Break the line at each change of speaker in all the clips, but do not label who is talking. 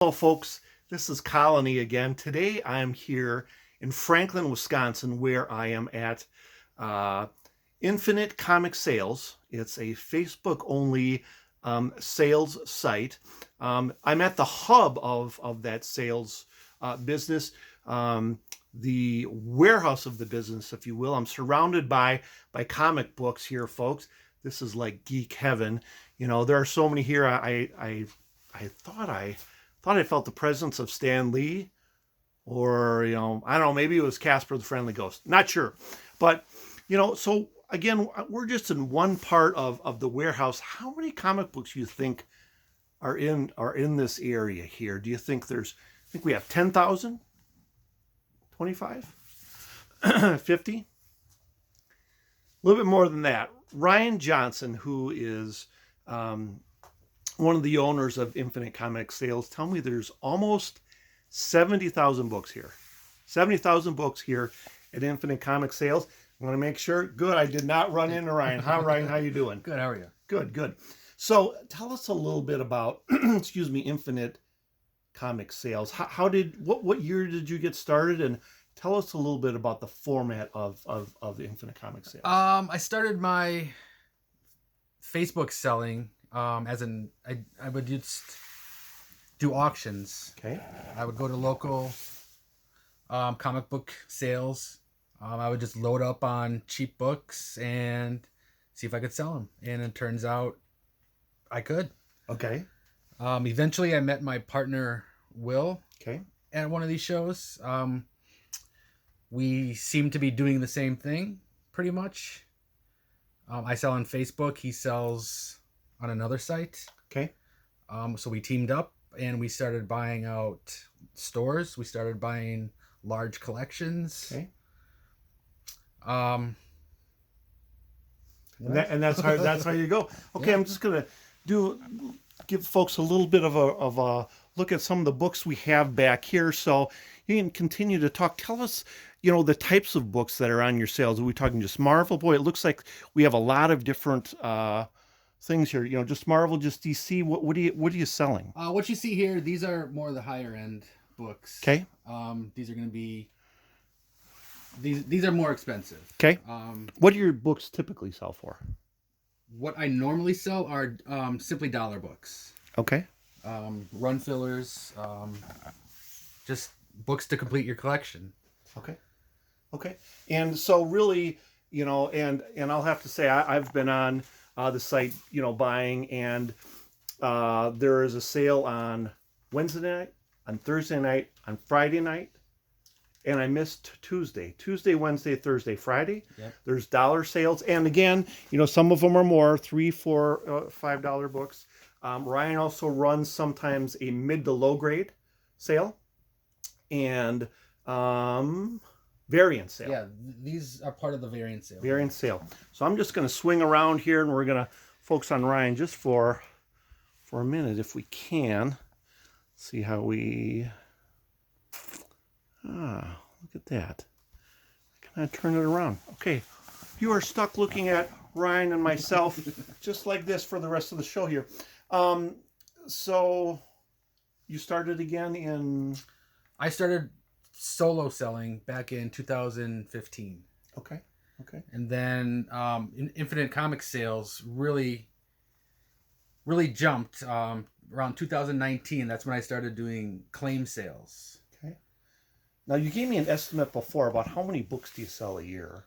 Hello, folks. This is Colony again. Today I'm here in Franklin, Wisconsin, where I am at uh, Infinite Comic Sales. It's a Facebook only sales site. I'm at the hub of that sales business, the warehouse of the business, if you will. I'm surrounded by comic books here, folks. This is like geek heaven. You know, there are so many here. I thought I felt the presence of Stan Lee, or I don't know, maybe it was Casper the Friendly Ghost. Not sure, but so again, we're just in one part of the warehouse. How many comic books do you think are in this area here? Do you think I think we have 10,000, 25, 50, a little bit more than that. Ryan Johnson, who is one of the owners of Infinite Comic Sales, tell me there's almost 70,000 books here. 70,000 books here at Infinite Comic Sales. I want to make sure. Good, I did not run into Ryan. Hi, Ryan. How you doing?
Good, how are you?
Good, good. So tell us a little bit about, excuse me, Infinite Comic Sales. What year did you get started? And tell us a little bit about the format of the Infinite Comic Sales.
I started my Facebook selling I would just do auctions.
Okay.
I would go to local comic book sales. I would just load up on cheap books and see if I could sell them. And it turns out I could.
Okay.
Eventually I met my partner, Will,
Okay.
at one of these shows. We seem to be doing the same thing, pretty much. I sell on Facebook. He sells on another site.
Okay.
So we teamed up and we started buying out stores. We started buying large collections.
Okay.
Um,
And that's how you go. Okay,
Yeah.
I'm just gonna give folks a little bit of a look at some of the books we have back here, so you can continue to talk. Tell us, the types of books that are on your sales. Are we talking just Marvel? Boy, it looks like we have a lot of different things here. Just Marvel, just DC. What are you selling?
what you see here, these are more the higher end books.
Okay.
These are going to be these are more expensive.
Okay. What do your books typically sell for?
What I normally sell are simply dollar books.
Okay.
Run fillers, just books to complete your collection.
Okay. Okay. And so really, and I'll have to say I've been on the site, buying, and there is a sale on Wednesday night, on Thursday night, on Friday night, and I missed Tuesday, Wednesday, Thursday, Friday.
Yep.
There's dollar sales, and again, some of them are more $3, $4, $5 books. Ryan also runs sometimes a mid to low grade sale, and variant sale.
Yeah, these are part of the variant sale.
Variant sale. So I'm just going to swing around here, and we're going to focus on Ryan just for a minute if we can. See how we... look at that. Can I turn it around? Okay. You are stuck looking at Ryan and myself just like this for the rest of the show here. So you started again in...
I started solo selling back in 2015.
Okay.
And then Infinite Comic Sales really jumped around 2019. That's when I started doing claim sales.
Okay. Now, you gave me an estimate before about how many books do you sell a year?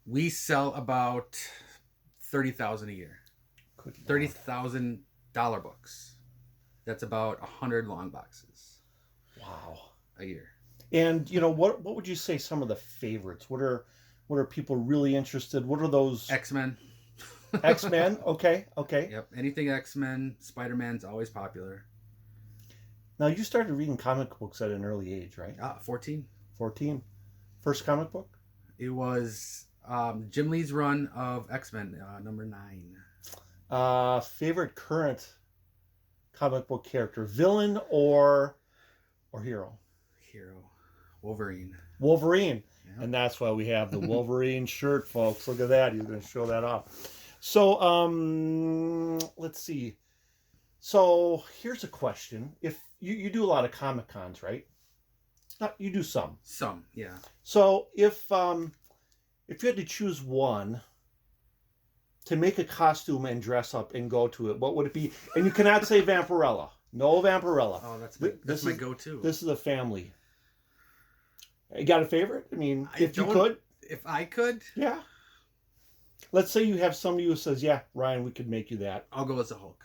We sell about 30,000 a year.
Good Lord.
$30,000 books. That's about 100 long boxes.
Wow.
A year.
And what would you say some of the favorites? What are people really interested? What are those?
X-Men.
X-Men. Okay.
Yep. Anything X-Men. Spider-Man's always popular.
Now, you started reading comic books at an early age, right?
14.
14. First comic book?
It was Jim Lee's run of X-Men, number 9.
Favorite current comic book character, villain or hero?
Hero. Wolverine.
Wolverine.
Yeah.
And that's why we have the Wolverine shirt, folks. Look at that. He's going to show that off. So, let's see. So here's a question. If you do a lot of Comic Cons, right? Not, you do some.
Some, yeah.
So if you had to choose one to make a costume and dress up and go to it, what would it be? And you cannot say Vampirella. No Vampirella.
Oh, that's
This
my
is-
go-to.
This is a family. You got a favorite? I mean,
I
if you
don't-
could,
If I could,
yeah. Let's say you have somebody who says, "Yeah, Ryan, we could make you that."
I'll go as the Hulk.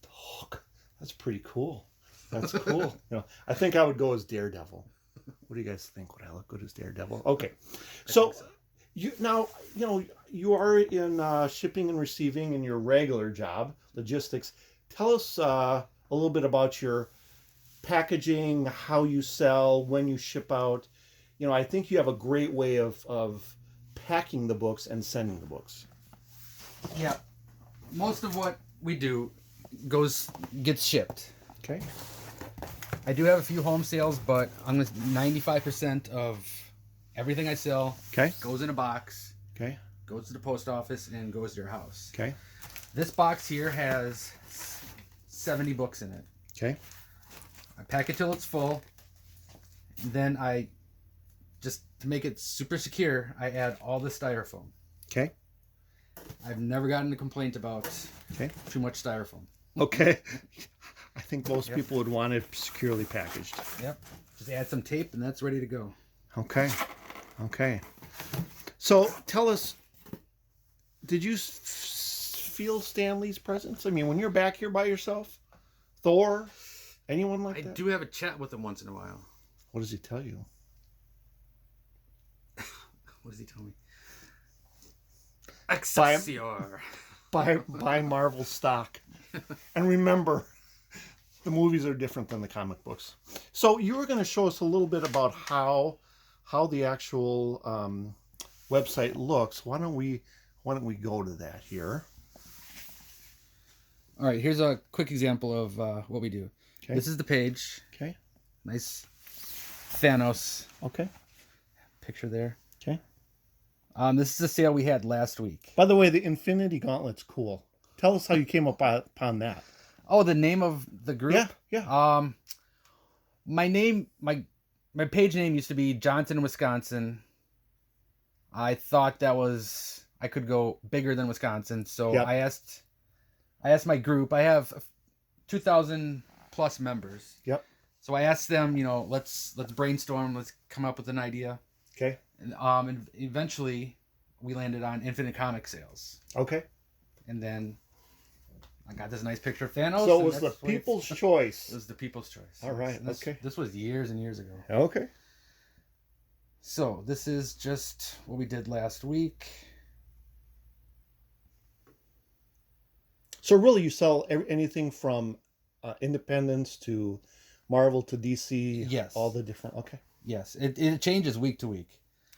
The Hulk. That's pretty cool. That's cool. I think I would go as Daredevil. What do you guys think? Would I look good as Daredevil? Okay, so,
think so.
you are in shipping and receiving in your regular job, logistics. Tell us a little bit about your packaging, how you sell, when you ship out. I think you have a great way of packing the books and sending the books.
Yeah. Most of what we do gets shipped.
Okay.
I do have a few home sales, but I'm gonna 95% of everything I sell
Okay.
goes in a box,
Okay.
goes to the post office, and goes to your house.
Okay.
This box here has 70 books in it.
Okay.
I pack it till it's full. Then I, just to make it super secure, I add all the styrofoam.
Okay.
I've never gotten a complaint about
Okay.
too much styrofoam.
Okay. I think most people would want it securely packaged.
Yep. Just add some tape and that's ready to go.
Okay. Okay. So tell us, did you feel Stan Lee's presence? I mean, when you're back here by yourself, Thor, anyone like
I
that?
do have a chat with him once in a while.
What does he tell you?
What does he tell me? Excelsior.
Buy Marvel stock. And remember, the movies are different than the comic books. So you were going to show us a little bit about how the actual website looks. Why don't we go to that here?
All right, here's a quick example of what we do.
Okay.
This is the page.
Okay.
Nice Thanos
Okay.
picture there.
Okay.
This is a sale we had last week.
By the way, the Infinity Gauntlet's cool. Tell us how you came upon that.
Oh, the name of the group?
Yeah.
My name, my page name used to be Johnson, Wisconsin. I thought I could go bigger than Wisconsin, so
Yep.
I asked my group. I have 2,000 plus members.
Yep.
So I asked them, let's brainstorm, let's come up with an idea,
Okay.
and eventually we landed on Infinite Comic Sales,
Okay.
and then I got this nice picture of Thanos.
So it
and
was the
that's what it's-
people's choice.
It was the people's choice.
All right,
And
okay.
This was years and years ago.
Okay.
So this is just what we did last week.
So really, you sell anything from Independence to Marvel to DC.
Yes.
All the different. Okay.
Yes, it changes week to week.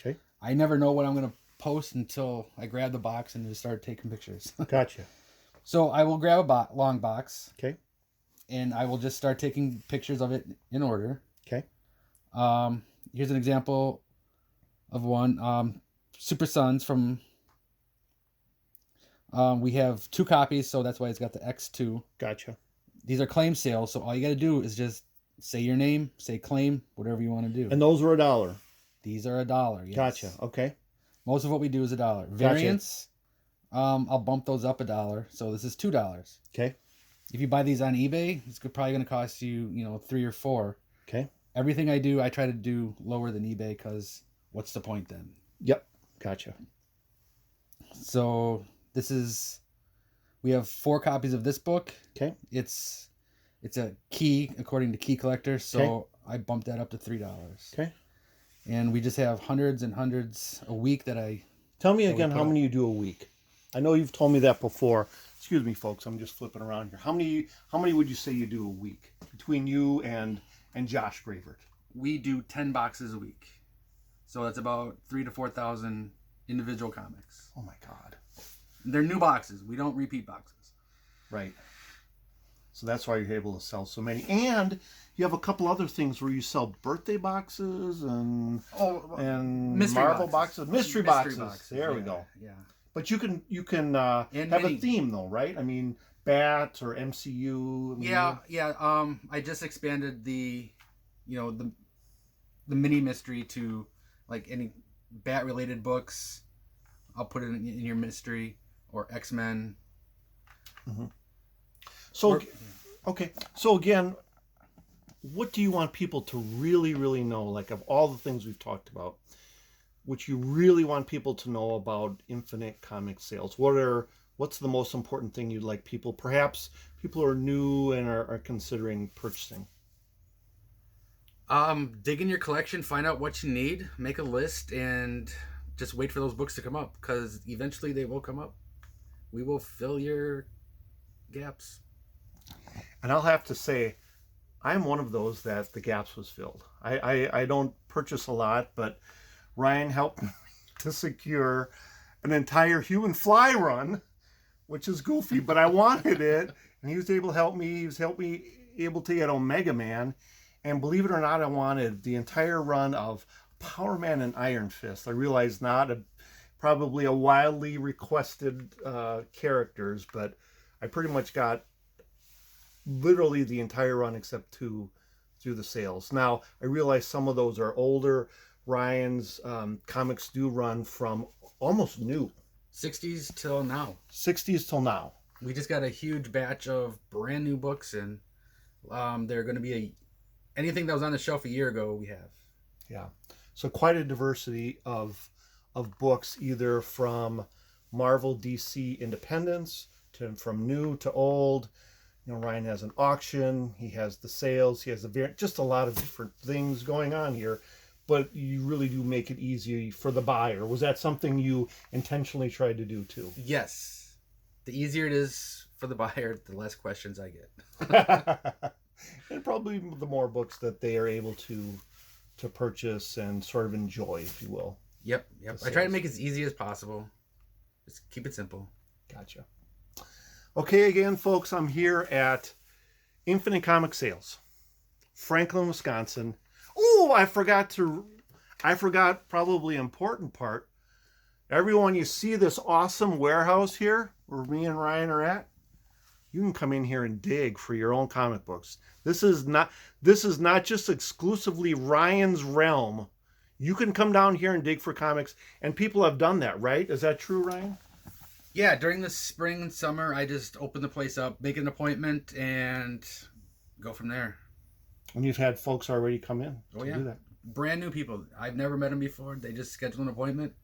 Okay.
I never know what I'm going to post until I grab the box and just start taking pictures.
Gotcha.
So I will grab a long box.
Okay.
And I will just start taking pictures of it in order.
Okay.
Here's an example of one. Super Sons from... we have 2 copies, so that's why it's got the X2.
Gotcha.
These are claim sales, so all you got to do is just say your name, say claim, whatever you want to do.
And those were $1.
These are $1. Yes.
Gotcha. Okay.
Most of what we do is $1. Variants, I'll bump those up $1. So this is $2.
Okay.
If you buy these on eBay, it's probably going to cost you, 3 or 4.
Okay.
Everything I do, I try to do lower than eBay because what's the point then?
Yep. Gotcha.
So we have 4 copies of this book.
Okay.
It's a key according to Key Collector, so
Okay.
I bumped that up to $3.
Okay.
And we just have hundreds and hundreds a week that I...
Tell me
That we
again
put
how
up.
many you do a week. I know you've told me that before. Excuse me, folks. I'm just flipping around here. How many would you say you do a week between you and Josh Gravert?
We do 10 boxes a week. So that's about 3,000 to 4,000 individual comics.
Oh my God.
They're new boxes. We don't repeat boxes.
Right. So that's why you're able to sell so many. And you have a couple other things where you sell birthday boxes and
mystery
Marvel
boxes.
boxes, mystery boxes. There we
yeah,
go.
Yeah.
But you can
And
have a
mini.
theme though, right? I mean, Bat or MCU? I mean,
Yeah. I just expanded the mini mystery to like any Bat related books. I'll put it in your mystery or X-Men.
So, okay. So again, what do you want people to really, really know? Like of all the things we've talked about, which you really want people to know about Infinite Comic Sales? What's the most important thing you'd like people, perhaps people who are new and are considering purchasing?
Dig in your collection, find out what you need, make a list, and just wait for those books to come up, because eventually they will come up. We will fill your gaps.
And I'll have to say, I'm one of those that the gaps was filled. I don't purchase a lot, but Ryan helped me to secure an entire Human Fly run, which is goofy, but I wanted it, and he was able to help me. He was able to get Omega Man, and believe it or not, I wanted the entire run of Power Man and Iron Fist. I realized probably a wildly requested characters, but I pretty much got literally the entire run except 2 through the sales. Now, I realize some of those are older. Ryan's comics do run from almost new.
60s till now.
60s till now.
We just got a huge batch of brand new books, and they're going to be anything that was on the shelf a year ago, we have.
Yeah. So quite a diversity of books, either from Marvel, DC, Independence, from new to old. Ryan has an auction. He has the sales. He has just a lot of different things going on here. But you really do make it easy for the buyer. Was that something you intentionally tried to do too?
Yes. The easier it is for the buyer, the less questions I get.
And probably the more books that they are able to purchase and sort of enjoy, if you will.
Yep. I try to make it as easy as possible. Just keep it simple.
Gotcha. Okay, again, folks, I'm here at Infinite Comic Sales, Franklin, Wisconsin. Oh, I forgot probably important part. Everyone, you see this awesome warehouse here where me and Ryan are at? You can come in here and dig for your own comic books. This is not just exclusively Ryan's realm. You can come down here and dig for comics, and people have done that, right? Is that true, Ryan?
Yeah, during the spring and summer, I just open the place up, make an appointment, and go from there.
And you've had folks already come in to do that.
Brand new people. I've never met them before. They just schedule an appointment.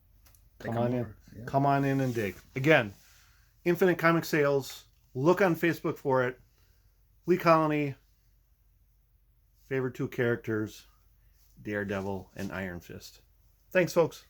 Come on in. Yeah. Come on in and dig. Again, Infinite Comic Sales. Look on Facebook for it. Lee Colony. Favorite 2 characters, Daredevil and Iron Fist. Thanks, folks.